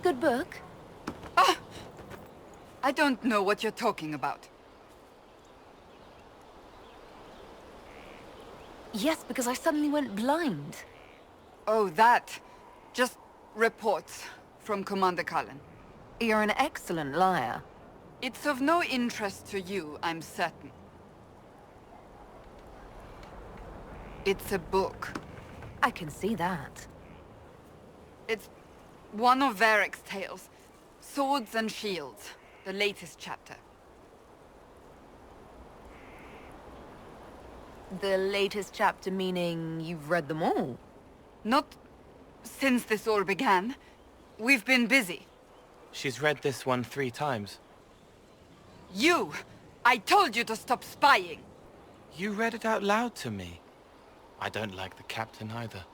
Good book? Ah! I don't know what you're talking about. Yes, because I suddenly went blind. Oh, that. Just reports from Commander Cullen. You're an excellent liar. It's of no interest to you, I'm certain. It's a book. I can see that. It's one of Varric's tales. Swords and Shields, the latest chapter. The latest chapter meaning you've read them all? Not since this all began. We've been busy. She's read this one 3 times. You! I told you to stop spying! You read it out loud to me. I don't like the captain either.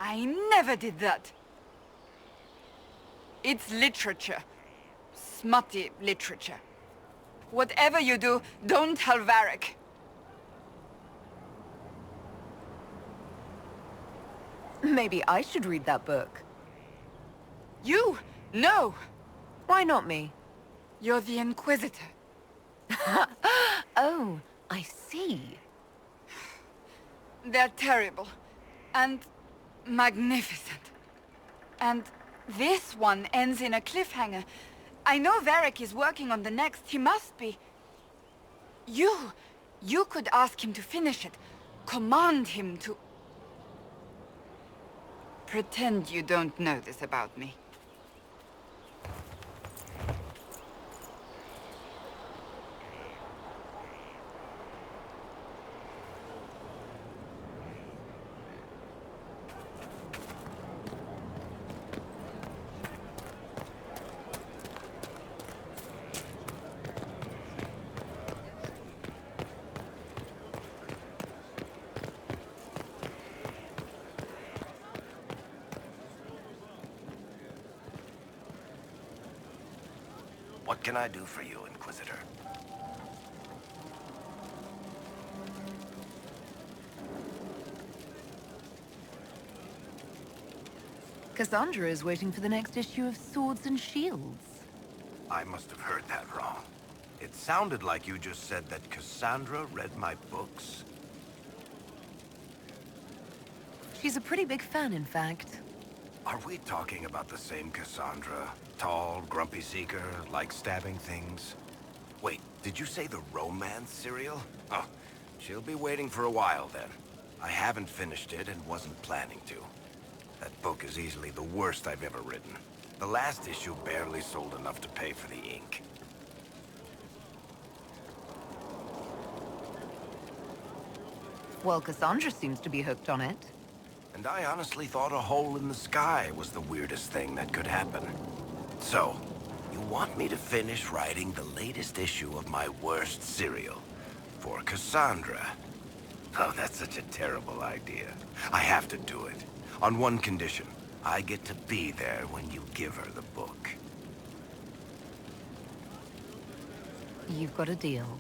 I never did that. It's literature. Smutty literature. Whatever you do, don't tell Varric. Maybe I should read that book. You? No! Why not me? You're the Inquisitor. Oh, I see. They're terrible. And magnificent. And this one ends in a cliffhanger. I know Varric is working on the next. He must be. You could ask him to finish it. Command him to... Pretend you don't know this about me. What can I do for you, Inquisitor? Cassandra is waiting for the next issue of Swords and Shields. I must have heard that wrong. It sounded like you just said that Cassandra read my books. She's a pretty big fan, in fact. Are we talking about the same Cassandra? Tall, grumpy seeker, like stabbing things? Wait, did you say the romance serial? Oh, she'll be waiting for a while then. I haven't finished it and wasn't planning to. That book is easily the worst I've ever written. The last issue barely sold enough to pay for the ink. Well, Cassandra seems to be hooked on it. And I honestly thought a hole in the sky was the weirdest thing that could happen. So, you want me to finish writing the latest issue of my worst serial for Cassandra? Oh, that's such a terrible idea. I have to do it. On one condition. I get to be there when you give her the book. You've got a deal.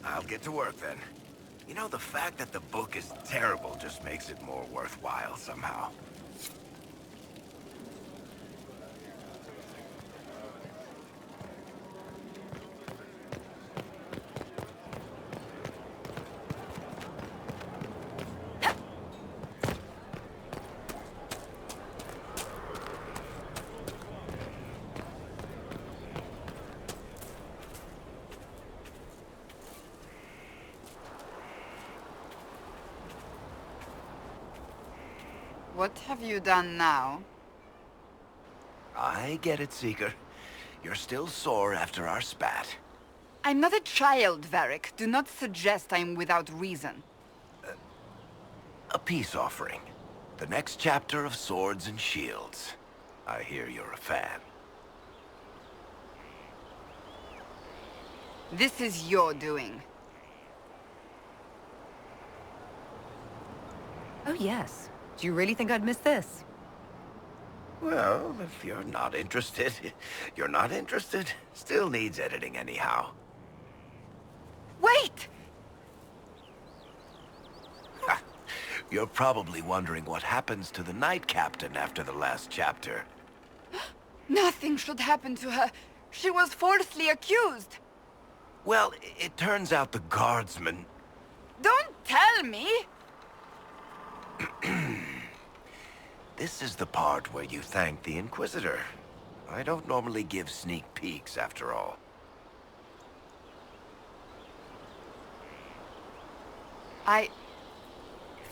I'll get to work then. You know, the fact that the book is terrible just makes it more worthwhile somehow. What have you done now? I get it, Seeker. You're still sore after our spat. I'm not a child, Varric. Do not suggest I'm without reason. A peace offering. The next chapter of Swords and Shields. I hear you're a fan. This is your doing. Oh, yes. Do you really think I'd miss this? Well, if you're not interested, you're not interested. Still needs editing anyhow. Wait! You're probably wondering what happens to the Knight Captain after the last chapter. Nothing should happen to her. She was falsely accused. Well, it turns out the guardsman... Don't tell me! This is the part where you thank the Inquisitor. I don't normally give sneak peeks, after all.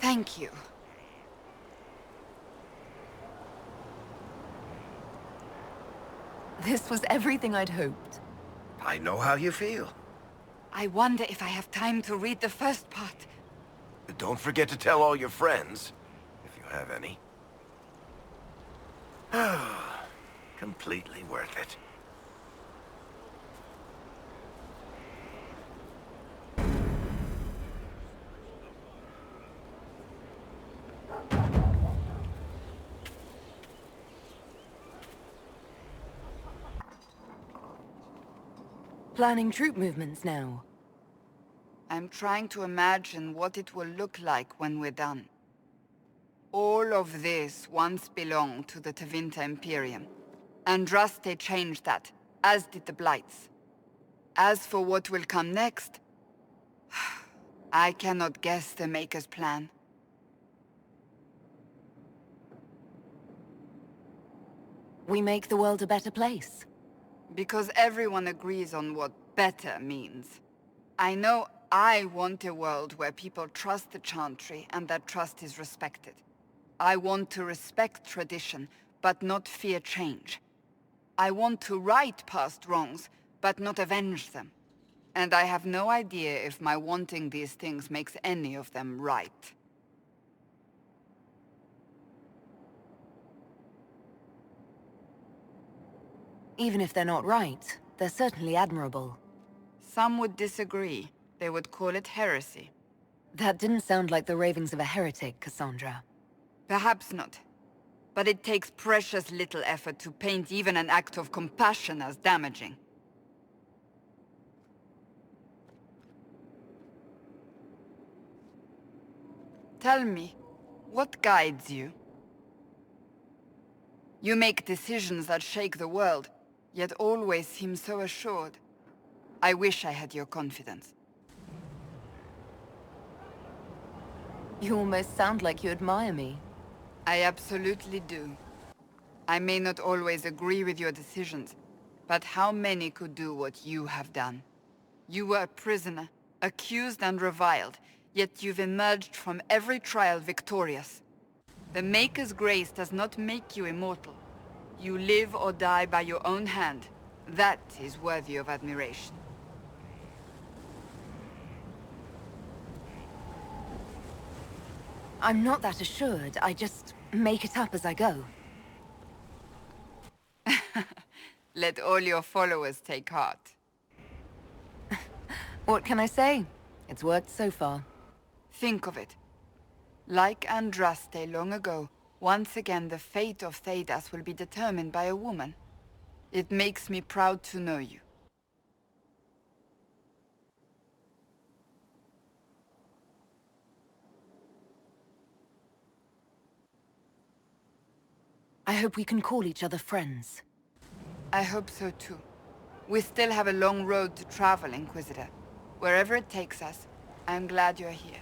Thank you. This was everything I'd hoped. I know how you feel. I wonder if I have time to read the first part. Don't forget to tell all your friends, if you have any. Completely worth it. Planning troop movements now. I'm trying to imagine what it will look like when we're done. All of this once belonged to the Tevinter Imperium. Andraste changed that, as did the Blights. As for what will come next, I cannot guess the Maker's plan. We make the world a better place. Because everyone agrees on what better means. I know I want a world where people trust the Chantry and that trust is respected. I want to respect tradition, but not fear change. I want to right past wrongs, but not avenge them. And I have no idea if my wanting these things makes any of them right. Even if they're not right, they're certainly admirable. Some would disagree. They would call it heresy. That didn't sound like the ravings of a heretic, Cassandra. Perhaps not. But it takes precious little effort to paint even an act of compassion as damaging. Tell me, what guides you? You make decisions that shake the world, yet always seem so assured. I wish I had your confidence. You almost sound like you admire me. I absolutely do. I may not always agree with your decisions, but how many could do what you have done? You were a prisoner, accused and reviled, yet you've emerged from every trial victorious. The Maker's grace does not make you immortal. You live or die by your own hand. That is worthy of admiration. I'm not that assured. I just make it up as I go. Let all your followers take heart. What can I say? It's worked so far. Think of it. Like Andraste long ago, once again the fate of Thedas will be determined by a woman. It makes me proud to know you. I hope we can call each other friends. I hope so too. We still have a long road to travel, Inquisitor. Wherever it takes us, I'm glad you're here.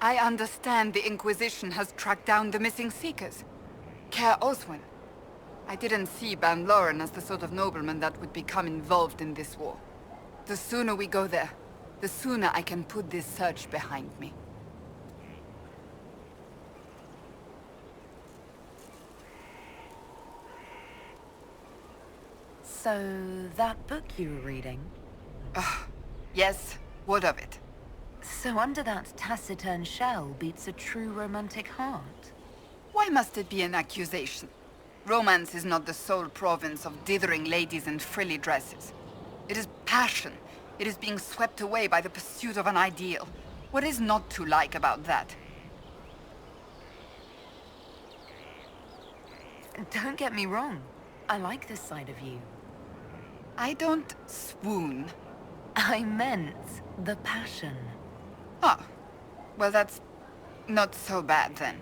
I understand the Inquisition has tracked down the missing Seekers. Care Oswin. I didn't see Ban Loren as the sort of nobleman that would become involved in this war. The sooner we go there, the sooner I can put this search behind me. So, that book you were reading? Yes, what of it? So under that taciturn shell beats a true romantic heart. Why must it be an accusation? Romance is not the sole province of dithering ladies in frilly dresses. It is passion. It is being swept away by the pursuit of an ideal. What is not to like about that? Don't get me wrong. I like this side of you. I don't swoon. I meant the passion. Oh, well that's not so bad then.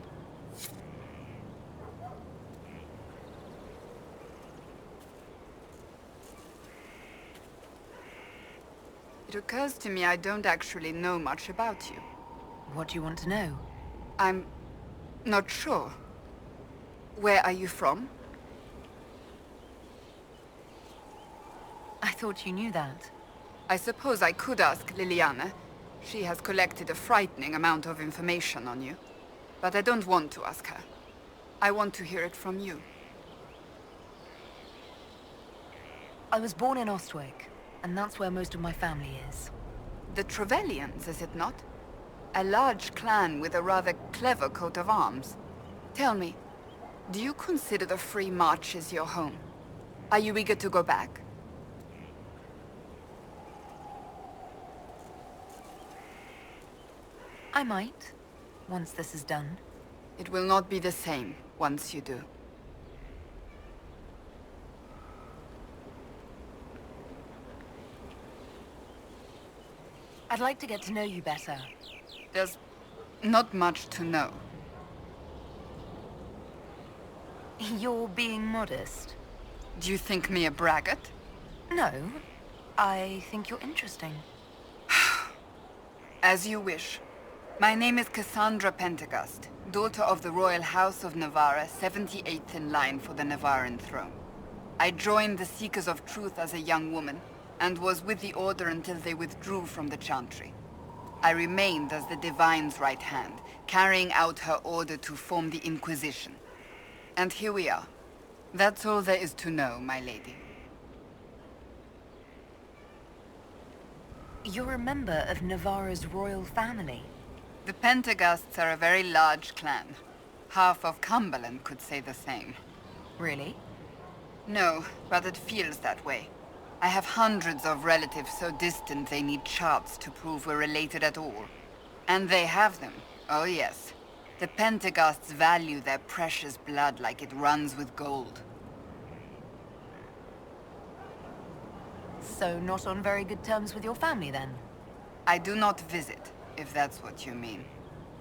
It occurs to me I don't actually know much about you. What do you want to know? I'm not sure. Where are you from? I thought you knew that. I suppose I could ask Liliana. She has collected a frightening amount of information on you. But I don't want to ask her. I want to hear it from you. I was born in Ostwick, and that's where most of my family is. The Trevellians, is it not? A large clan with a rather clever coat of arms. Tell me, do you consider the Free Marches your home? Are you eager to go back? I might, once this is done. It will not be the same once you do. I'd like to get to know you better. There's not much to know. You're being modest. Do you think me a braggart? No, I think you're interesting. As you wish. My name is Cassandra Pentagast, daughter of the Royal House of Navarra, 78th in line for the Navarran throne. I joined the Seekers of Truth as a young woman, and was with the Order until they withdrew from the Chantry. I remained as the Divine's right hand, carrying out her order to form the Inquisition. And here we are. That's all there is to know, my lady. You're a member of Navarra's royal family. The Pentagasts are a very large clan. Half of Cumberland could say the same. Really? No, but it feels that way. I have hundreds of relatives so distant they need charts to prove we're related at all. And they have them. Oh yes. The Pentagasts value their precious blood like it runs with gold. So not on very good terms with your family, then? I do not visit, if that's what you mean.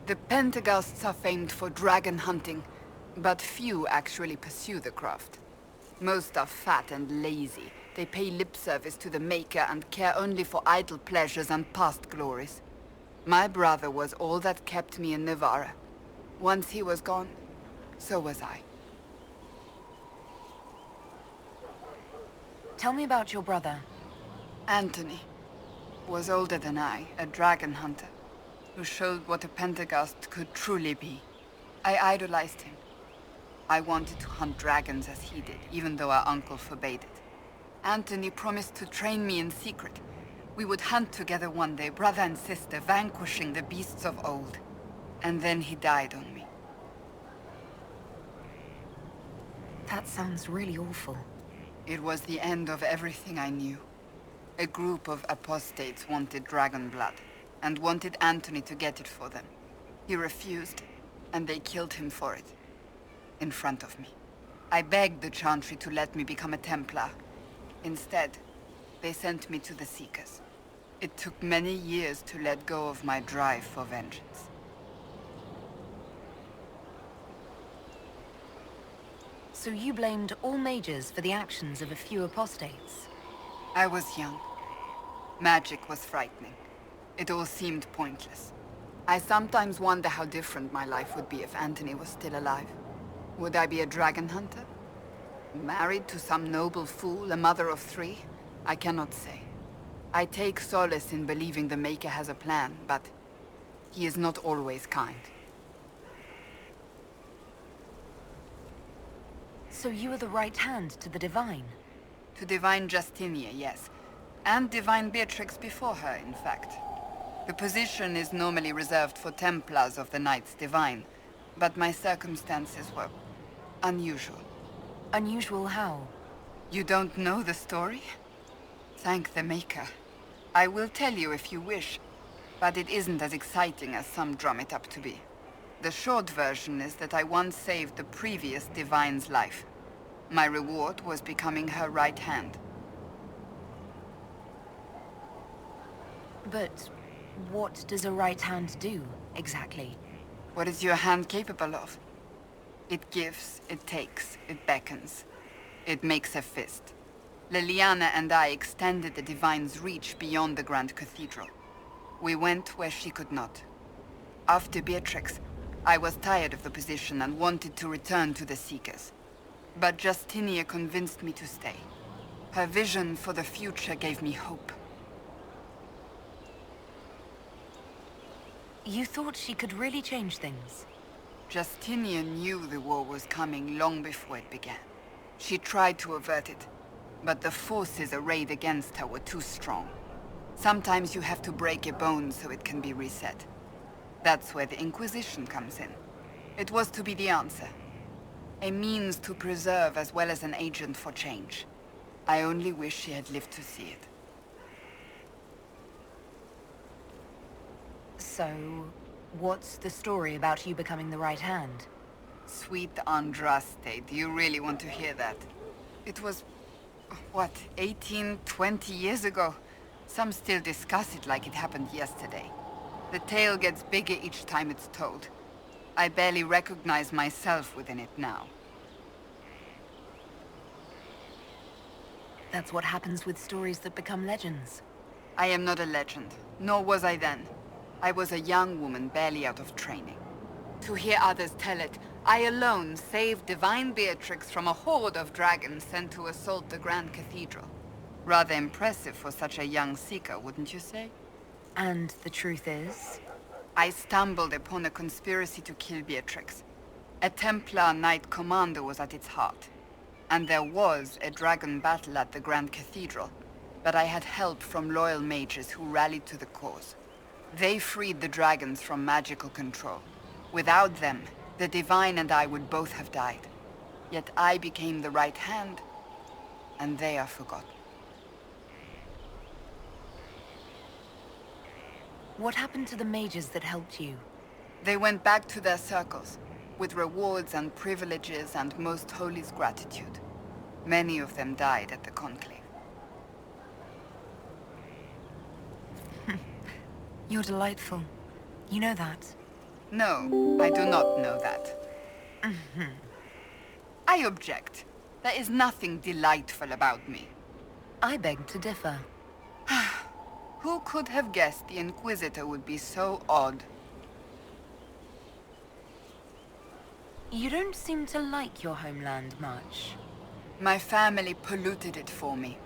The Pentagasts are famed for dragon hunting, but few actually pursue the craft. Most are fat and lazy. They pay lip service to the Maker and care only for idle pleasures and past glories. My brother was all that kept me in Navarra. Once he was gone, so was I. Tell me about your brother. Anthony was older than I, a dragon hunter, who showed what a Pentagast could truly be. I idolized him. I wanted to hunt dragons as he did, even though our uncle forbade it. Anthony promised to train me in secret. We would hunt together one day, brother and sister, vanquishing the beasts of old. And then he died on me. That sounds really awful. It was the end of everything I knew. A group of apostates wanted dragon blood, and wanted Anthony to get it for them. He refused, and they killed him for it. In front of me. I begged the Chantry to let me become a Templar. Instead, they sent me to the Seekers. It took many years to let go of my drive for vengeance. So you blamed all mages for the actions of a few apostates? I was young. Magic was frightening. It all seemed pointless. I sometimes wonder how different my life would be if Anthony was still alive. Would I be a dragon hunter? Married to some noble fool, a mother of 3? I cannot say. I take solace in believing the Maker has a plan, but he is not always kind. So you were the right hand to the Divine? To Divine Justinia, yes. And Divine Beatrix before her, in fact. The position is normally reserved for Templars of the Knights Divine, but my circumstances were unusual. Unusual how? You don't know the story? Thank the Maker. I will tell you if you wish, but it isn't as exciting as some drum it up to be. The short version is that I once saved the previous Divine's life. My reward was becoming her right hand. But what does a right hand do, exactly? What is your hand capable of? It gives, it takes, it beckons. It makes a fist. Liliana and I extended the Divine's reach beyond the Grand Cathedral. We went where she could not. After Beatrix, I was tired of the position and wanted to return to the Seekers. But Justinia convinced me to stay. Her vision for the future gave me hope. You thought she could really change things? Justinian knew the war was coming long before it began. She tried to avert it, but the forces arrayed against her were too strong. Sometimes you have to break a bone so it can be reset. That's where the Inquisition comes in. It was to be the answer. A means to preserve as well as an agent for change. I only wish she had lived to see it. So, what's the story about you becoming the right hand? Sweet Andraste, do you really want to hear that? It was, what, 18, 20 years ago? Some still discuss it like it happened yesterday. The tale gets bigger each time it's told. I barely recognize myself within it now. That's what happens with stories that become legends. I am not a legend, nor was I then. I was a young woman barely out of training. To hear others tell it, I alone saved Divine Beatrix from a horde of dragons sent to assault the Grand Cathedral. Rather impressive for such a young seeker, wouldn't you say? And the truth is? I stumbled upon a conspiracy to kill Beatrix. A Templar Knight Commander was at its heart. And there was a dragon battle at the Grand Cathedral, but I had help from loyal mages who rallied to the cause. They freed the dragons from magical control. Without them, the Divine and I would both have died. Yet I became the right hand, and they are forgotten. What happened to the mages that helped you? They went back to their circles, with rewards and privileges and Most Holy's gratitude. Many of them died at the Conclave. You're delightful. You know that. No, I do not know that. I object. There is nothing delightful about me. I beg to differ. Who could have guessed the Inquisitor would be so odd? You don't seem to like your homeland much. My family polluted it for me.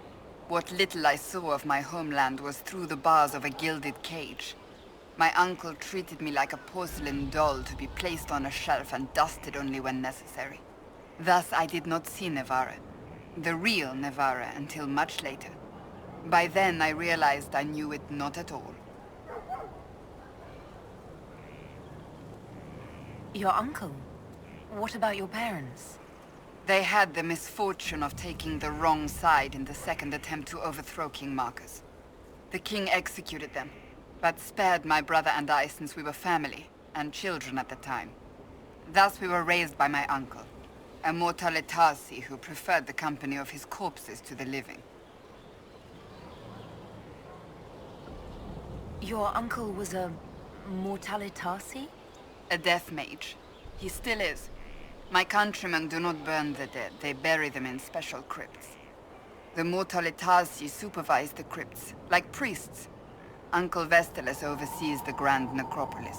What little I saw of my homeland was through the bars of a gilded cage. My uncle treated me like a porcelain doll to be placed on a shelf and dusted only when necessary. Thus I did not see Navarra, the real Navarra, until much later. By then I realized I knew it not at all. Your uncle? What about your parents? They had the misfortune of taking the wrong side in the second attempt to overthrow King Marcus. The king executed them, but spared my brother and I since we were family, and children at the time. Thus we were raised by my uncle, a Mortalitasi who preferred the company of his corpses to the living. Your uncle was a Mortalitasi? A death mage. He still is. My countrymen do not burn the dead, they bury them in special crypts. The Mortalitasi supervise the crypts, like priests. Uncle Vestalis oversees the grand necropolis.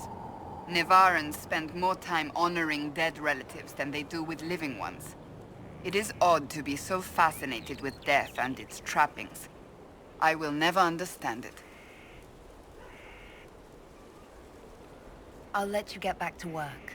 Nevarans spend more time honoring dead relatives than they do with living ones. It is odd to be so fascinated with death and its trappings. I will never understand it. I'll let you get back to work.